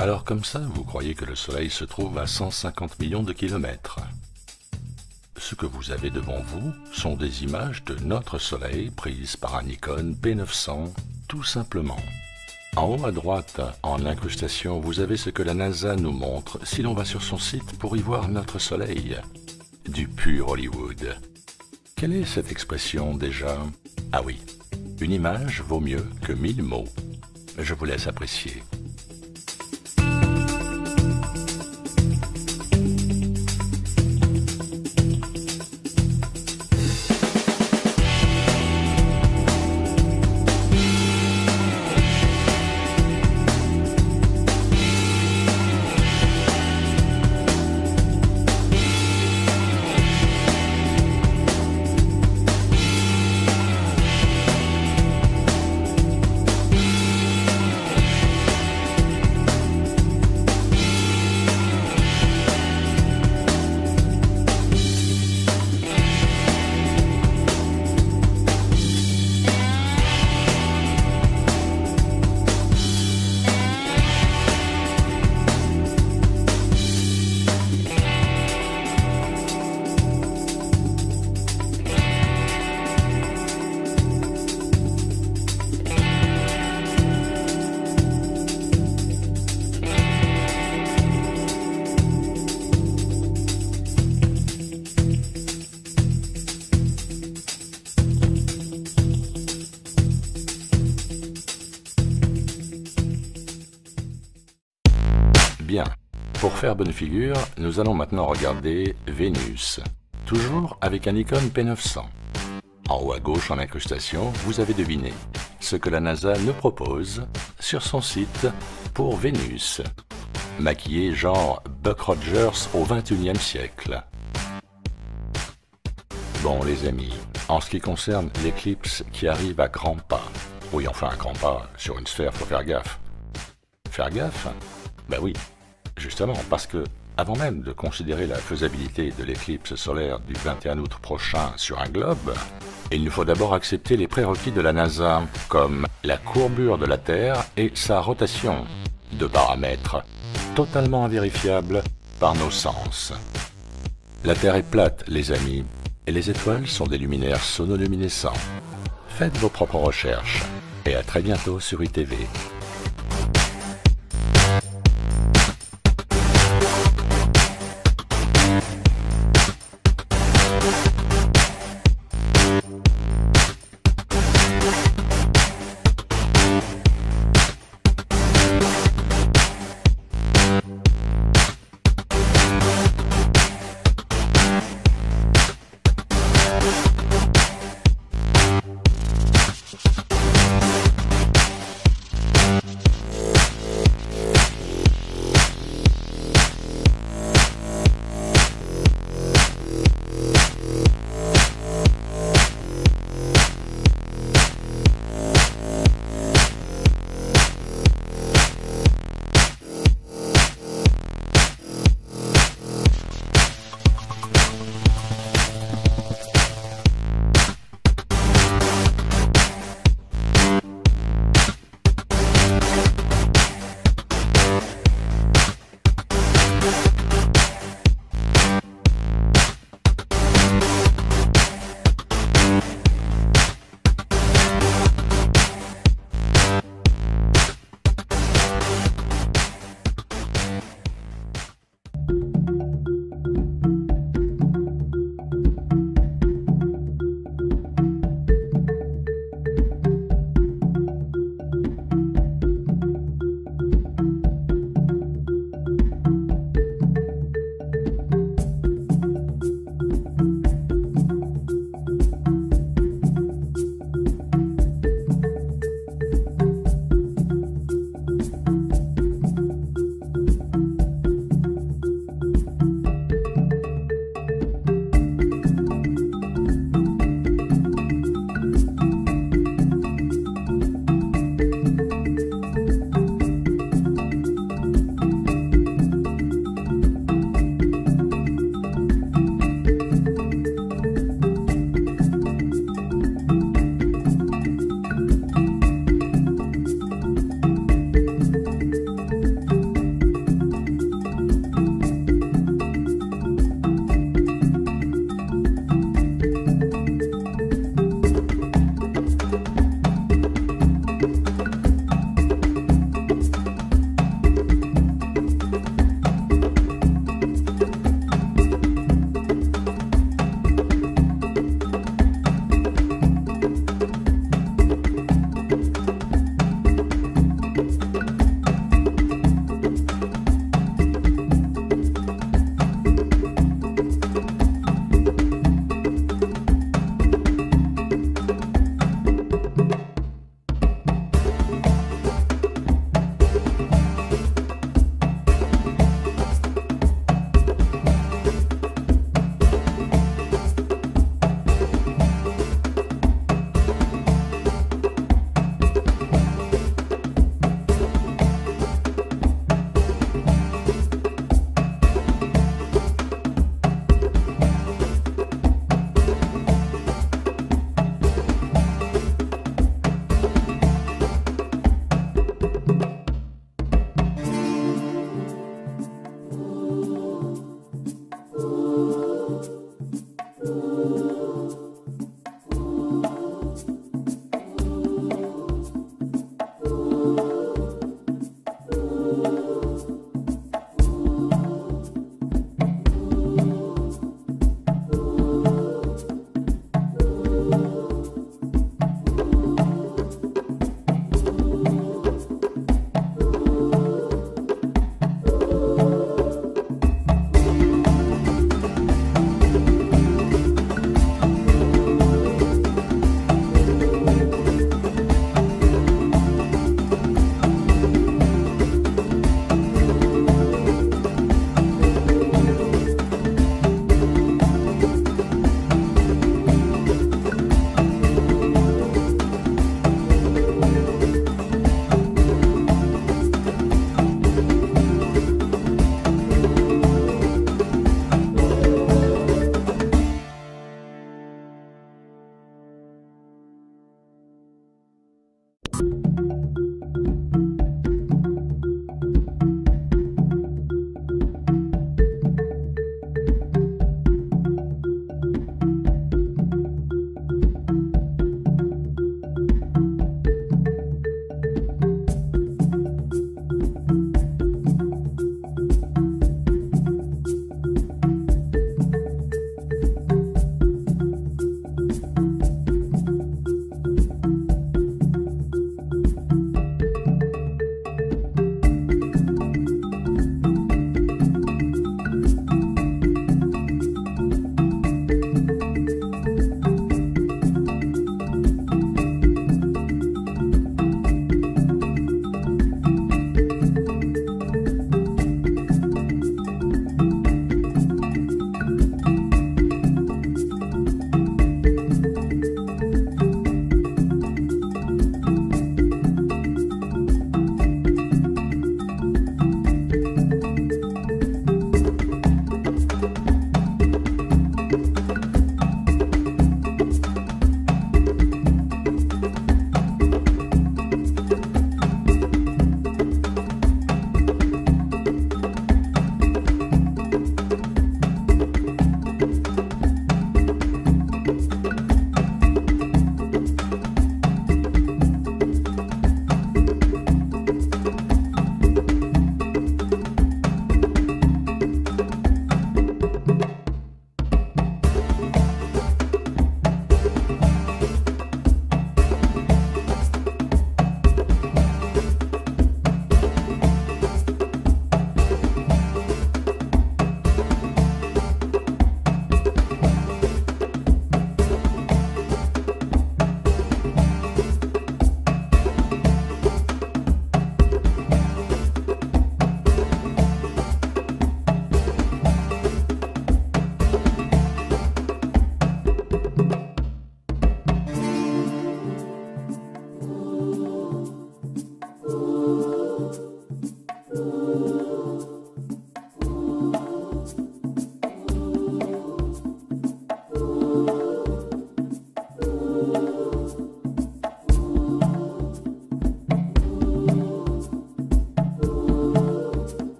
Alors comme ça, vous croyez que le Soleil se trouve à 150 millions de kilomètres. Ce que vous avez devant vous sont des images de notre Soleil prises par un Nikon P900, tout simplement. En haut à droite, en incrustation, vous avez ce que la NASA nous montre si l'on va sur son site pour y voir notre Soleil. Du pur Hollywood. Quelle est cette expression déjà? Ah oui, une image vaut mieux que 1000 mots. Je vous laisse apprécier. Bien, pour faire bonne figure, nous allons maintenant regarder Vénus, toujours avec un Nikon P900. En haut à gauche en incrustation, vous avez deviné ce que la NASA nous propose sur son site pour Vénus, maquillé genre Buck Rogers au XXIe siècle. Bon les amis, en ce qui concerne l'éclipse qui arrive à grands pas, oui enfin à grands pas, sur une sphère faut faire gaffe. Faire gaffe? Ben oui. Justement, parce que, avant même de considérer la faisabilité de l'éclipse solaire du 21 août prochain sur un globe, il nous faut d'abord accepter les prérequis de la NASA, comme la courbure de la Terre et sa rotation, deux paramètres totalement invérifiables par nos sens. La Terre est plate, les amis, et les étoiles sont des luminaires sonoluminescents. Faites vos propres recherches, et à très bientôt sur ITV.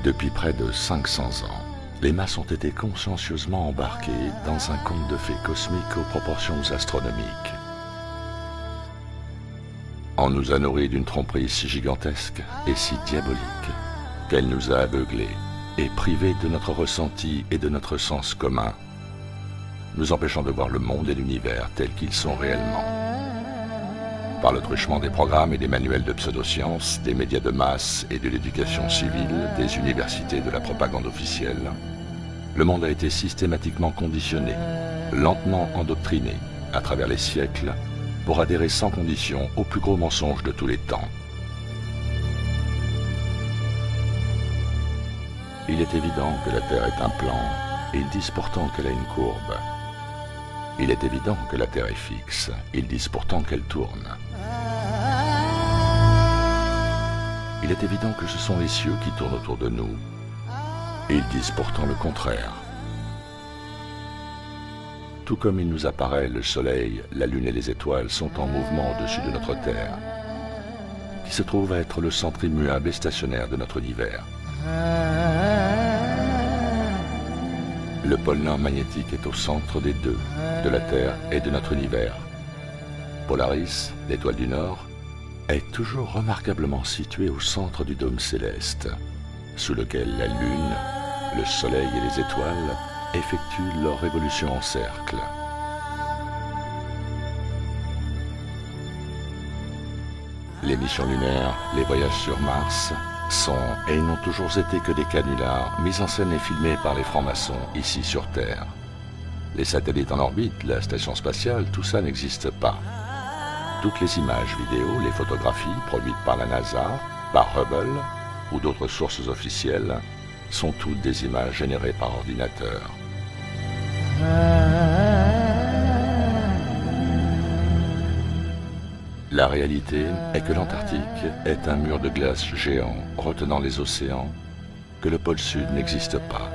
Depuis près de 500 ans, les masses ont été consciencieusement embarquées dans un conte de fées cosmiques aux proportions astronomiques. On nous a nourris d'une tromperie si gigantesque et si diabolique qu'elle nous a aveuglés et privés de notre ressenti et de notre sens commun, nous empêchant de voir le monde et l'univers tels qu'ils sont réellement. Par le truchement des programmes et des manuels de pseudosciences, des médias de masse et de l'éducation civile, des universités de la propagande officielle, le monde a été systématiquement conditionné, lentement endoctriné, à travers les siècles, pour adhérer sans condition au plus gros mensonge de tous les temps. Il est évident que la Terre est un plan, et ils disent pourtant qu'elle a une courbe. Il est évident que la Terre est fixe, ils disent pourtant qu'elle tourne. Il est évident que ce sont les cieux qui tournent autour de nous, et ils disent pourtant le contraire. Tout comme il nous apparaît, le Soleil, la Lune et les étoiles sont en mouvement au-dessus de notre Terre, qui se trouve à être le centre immuable et stationnaire de notre univers. Le pôle nord magnétique est au centre des deux, de la Terre et de notre univers. Polaris, l'étoile du Nord, est toujours remarquablement située au centre du dôme céleste, sous lequel la Lune, le Soleil et les étoiles effectuent leur révolution en cercle. Les missions lunaires, les voyages sur Mars sont et n'ont toujours été que des canulars mis en scène et filmés par les francs-maçons ici sur Terre. Les satellites en orbite, la station spatiale, tout ça n'existe pas. Toutes les images vidéo, les photographies produites par la NASA, par Hubble ou d'autres sources officielles sont toutes des images générées par ordinateur. La réalité est que l'Antarctique est un mur de glace géant retenant les océans, que le pôle sud n'existe pas.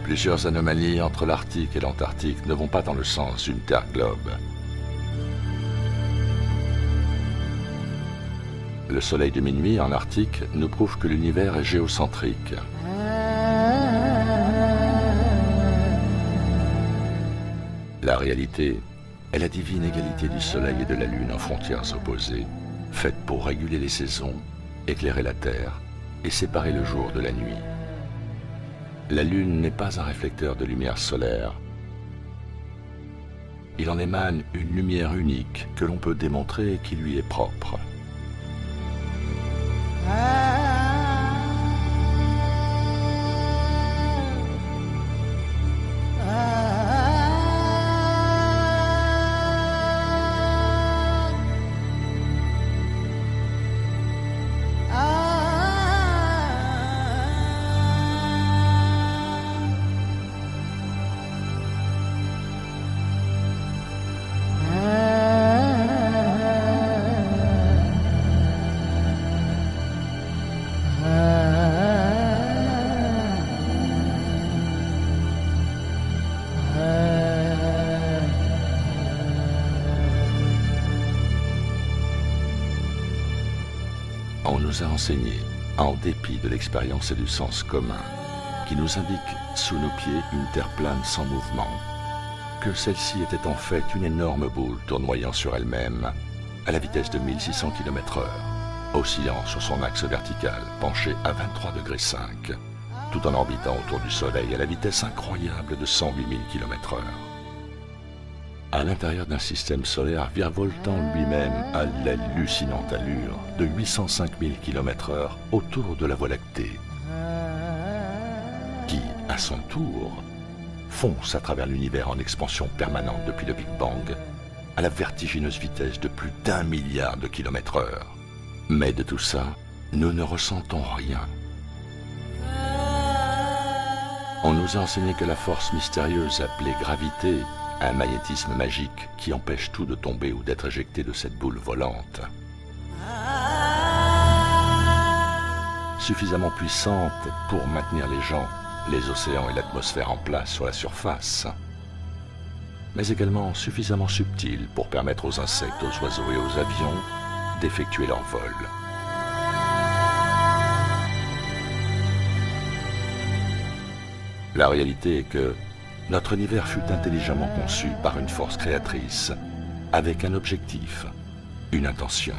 Plusieurs anomalies entre l'Arctique et l'Antarctique ne vont pas dans le sens d'une Terre-globe. Le soleil de minuit en Arctique nous prouve que l'univers est géocentrique. La réalité est la divine égalité du soleil et de la lune en frontières opposées, faite pour réguler les saisons, éclairer la terre et séparer le jour de la nuit. La lune n'est pas un réflecteur de lumière solaire. Il en émane une lumière unique que l'on peut démontrer et qui lui est propre. On nous a enseigné, en dépit de l'expérience et du sens commun, qui nous indique sous nos pieds une terre plane sans mouvement, que celle-ci était en fait une énorme boule tournoyant sur elle-même à la vitesse de 1600 km/h, oscillant sur son axe vertical, penché à 23,5 degrés, tout en orbitant autour du Soleil à la vitesse incroyable de 108 000 km/h. À l'intérieur d'un système solaire virevoltant lui-même à l'hallucinante allure de 805 000 km/h autour de la Voie lactée, qui, à son tour, fonce à travers l'univers en expansion permanente depuis le Big Bang, à la vertigineuse vitesse de plus d'1 milliard de km/h. Mais de tout ça, nous ne ressentons rien. On nous a enseigné que la force mystérieuse appelée gravité, un magnétisme magique qui empêche tout de tomber ou d'être éjecté de cette boule volante, suffisamment puissante pour maintenir les gens, les océans et l'atmosphère en place sur la surface, mais également suffisamment subtile pour permettre aux insectes, aux oiseaux et aux avions d'effectuer leur vol. La réalité est que notre univers fut intelligemment conçu par une force créatrice, avec un objectif, une intention,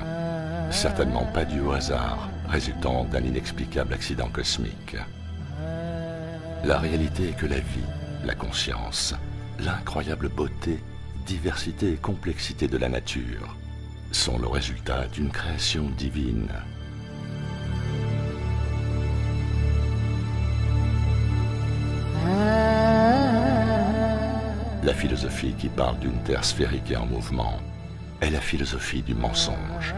certainement pas due au hasard, résultant d'un inexplicable accident cosmique. La réalité est que la vie, la conscience, l'incroyable beauté, diversité et complexité de la nature sont le résultat d'une création divine. La philosophie qui parle d'une terre sphérique et en mouvement est la philosophie du mensonge.